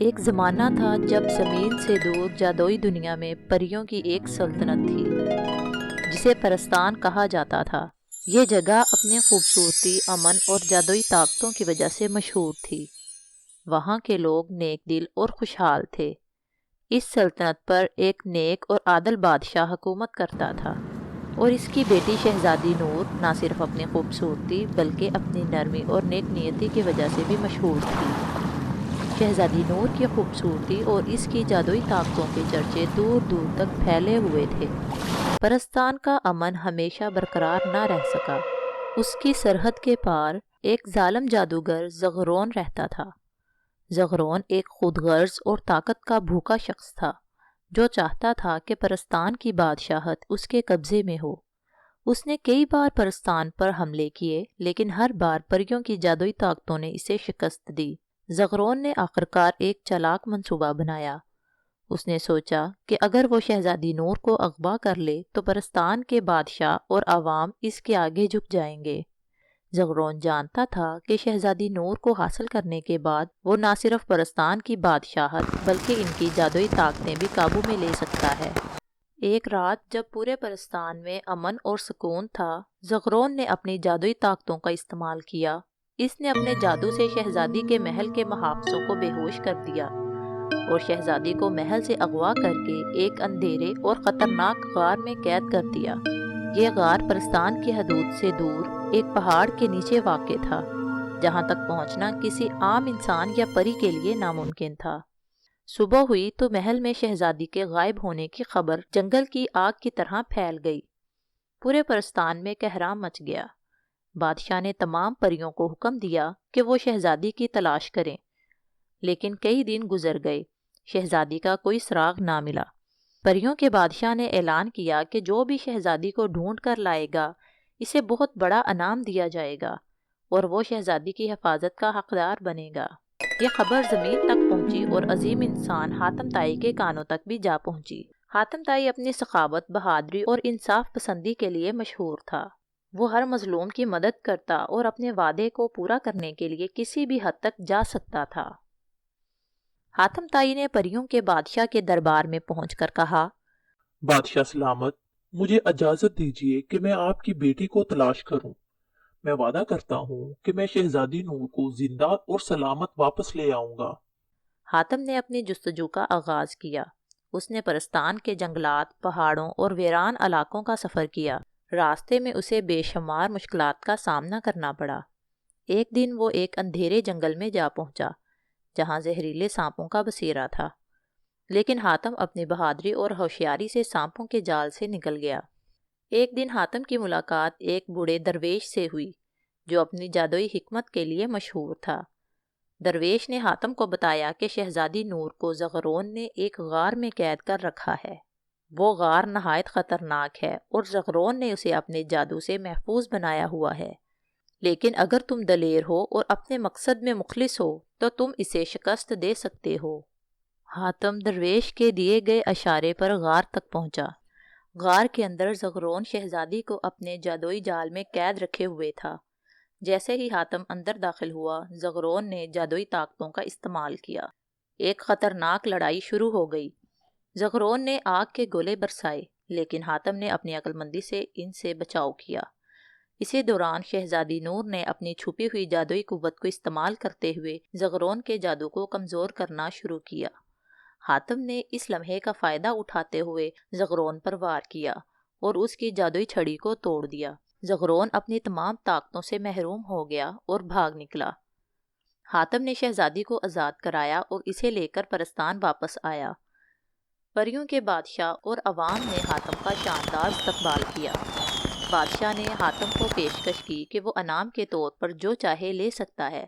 ایک زمانہ تھا جب زمین سے دور جادوئی دنیا میں پریوں کی ایک سلطنت تھی جسے پرستان کہا جاتا تھا۔ یہ جگہ اپنی خوبصورتی، امن اور جادوئی طاقتوں کی وجہ سے مشہور تھی۔ وہاں کے لوگ نیک دل اور خوشحال تھے۔ اس سلطنت پر ایک نیک اور عادل بادشاہ حکومت کرتا تھا، اور اس کی بیٹی شہزادی نور نہ صرف اپنی خوبصورتی بلکہ اپنی نرمی اور نیک نیتی کی وجہ سے بھی مشہور تھی۔ شہزادی نور کی خوبصورتی اور اس کی جادوئی طاقتوں کے چرچے دور دور تک پھیلے ہوئے تھے۔ پرستان کا امن ہمیشہ برقرار نہ رہ سکا۔ اس کی سرحد کے پار ایک ظالم جادوگر زغرون رہتا تھا۔ زغرون ایک خود غرض اور طاقت کا بھوکا شخص تھا، جو چاہتا تھا کہ پرستان کی بادشاہت اس کے قبضے میں ہو۔ اس نے کئی بار پرستان پر حملے کیے، لیکن ہر بار پریوں کی جادوئی طاقتوں نے اسے شکست دی۔ زغرون نے آخرکار ایک چالاک منصوبہ بنایا۔ اس نے سوچا کہ اگر وہ شہزادی نور کو اغوا کر لے تو پرستان کے بادشاہ اور عوام اس کے آگے جھک جائیں گے۔ زغرون جانتا تھا کہ شہزادی نور کو حاصل کرنے کے بعد وہ نہ صرف پرستان کی بادشاہت بلکہ ان کی جادوئی طاقتیں بھی قابو میں لے سکتا ہے۔ ایک رات جب پورے پرستان میں امن اور سکون تھا، زغرون نے اپنی جادوئی طاقتوں کا استعمال کیا۔ اس نے اپنے جادو سے شہزادی کے محل کے محافظوں کو بے ہوش کر دیا اور شہزادی کو محل سے اغوا کر کے ایک اندھیرے اور خطرناک غار میں قید کر دیا۔ یہ غار پرستان کی حدود سے دور ایک پہاڑ کے نیچے واقع تھا، جہاں تک پہنچنا کسی عام انسان یا پری کے لیے ناممکن تھا۔ صبح ہوئی تو محل میں شہزادی کے غائب ہونے کی خبر جنگل کی آگ کی طرح پھیل گئی۔ پورے پرستان میں کہرام مچ گیا۔ بادشاہ نے تمام پریوں کو حکم دیا کہ وہ شہزادی کی تلاش کریں، لیکن کئی دن گزر گئے، شہزادی کا کوئی سراغ نہ ملا۔ پریوں کے بادشاہ نے اعلان کیا کہ جو بھی شہزادی کو ڈھونڈ کر لائے گا اسے بہت بڑا انعام دیا جائے گا اور وہ شہزادی کی حفاظت کا حقدار بنے گا۔ یہ خبر زمین تک پہنچی اور عظیم انسان حاتم طائی کے کانوں تک بھی جا پہنچی۔ حاتم طائی اپنی سخاوت، بہادری اور انصاف پسندی کے لیے مشہور تھا۔ وہ ہر مظلوم کی مدد کرتا اور اپنے وعدے کو پورا کرنے کے لیے کسی بھی حد تک جا سکتا تھا۔ حاتم طائی نے پریوں کے بادشاہ کے دربار میں پہنچ کر کہا، بادشاہ سلامت، مجھے اجازت دیجیے کہ میں آپ کی بیٹی کو تلاش کروں۔ میں وعدہ کرتا ہوں کہ میں شہزادی نور کو زندہ اور سلامت واپس لے آؤں گا۔ حاتم نے اپنی جستجو کا آغاز کیا۔ اس نے پرستان کے جنگلات، پہاڑوں اور ویران علاقوں کا سفر کیا۔ راستے میں اسے بے شمار مشکلات کا سامنا کرنا پڑا۔ ایک دن وہ ایک اندھیرے جنگل میں جا پہنچا، جہاں زہریلے سانپوں کا بسیرا تھا، لیکن حاتم اپنی بہادری اور ہوشیاری سے سانپوں کے جال سے نکل گیا۔ ایک دن حاتم کی ملاقات ایک بوڑھے درویش سے ہوئی، جو اپنی جادوئی حکمت کے لیے مشہور تھا۔ درویش نے حاتم کو بتایا کہ شہزادی نور کو زغرون نے ایک غار میں قید کر رکھا ہے۔ وہ غار نہایت خطرناک ہے اور زغرون نے اسے اپنے جادو سے محفوظ بنایا ہوا ہے، لیکن اگر تم دلیر ہو اور اپنے مقصد میں مخلص ہو تو تم اسے شکست دے سکتے ہو۔ حاتم درویش کے دیے گئے اشارے پر غار تک پہنچا۔ غار کے اندر زغرون شہزادی کو اپنے جادوئی جال میں قید رکھے ہوئے تھا۔ جیسے ہی حاتم اندر داخل ہوا، زغرون نے جادوئی طاقتوں کا استعمال کیا۔ ایک خطرناک لڑائی شروع ہو گئی۔ زغرون نے آگ کے گولے برسائے، لیکن حاتم نے اپنی عقل مندی سے ان سے بچاؤ کیا۔ اسی دوران شہزادی نور نے اپنی چھپی ہوئی جادوئی قوت کو استعمال کرتے ہوئے زغرون کے جادو کو کمزور کرنا شروع کیا۔ حاتم نے اس لمحے کا فائدہ اٹھاتے ہوئے زغرون پر وار کیا اور اس کی جادوئی چھڑی کو توڑ دیا۔ زغرون اپنی تمام طاقتوں سے محروم ہو گیا اور بھاگ نکلا۔ حاتم نے شہزادی کو آزاد کرایا اور اسے لے کر پرستان واپس آیا۔ پریوں کے بادشاہ اور عوام نے حاتم کا شاندار استقبال کیا۔ بادشاہ نے حاتم کو پیشکش کی کہ وہ انعام کے طور پر جو چاہے لے سکتا ہے،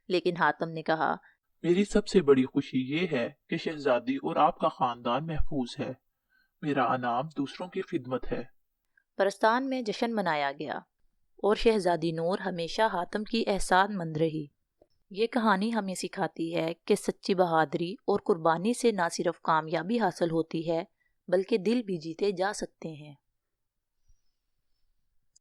لیکن حاتم نے کہا، میری سب سے بڑی خوشی یہ ہے کہ شہزادی اور آپ کا خاندان محفوظ ہے۔ میرا انعام دوسروں کی خدمت ہے۔ پرستان میں جشن منایا گیا اور شہزادی نور ہمیشہ حاتم کی احسان مند رہی۔ یہ کہانی ہمیں سکھاتی ہے کہ سچی بہادری اور قربانی سے نہ صرف کامیابی حاصل ہوتی ہے بلکہ دل بھی جیتے جا سکتے ہیں۔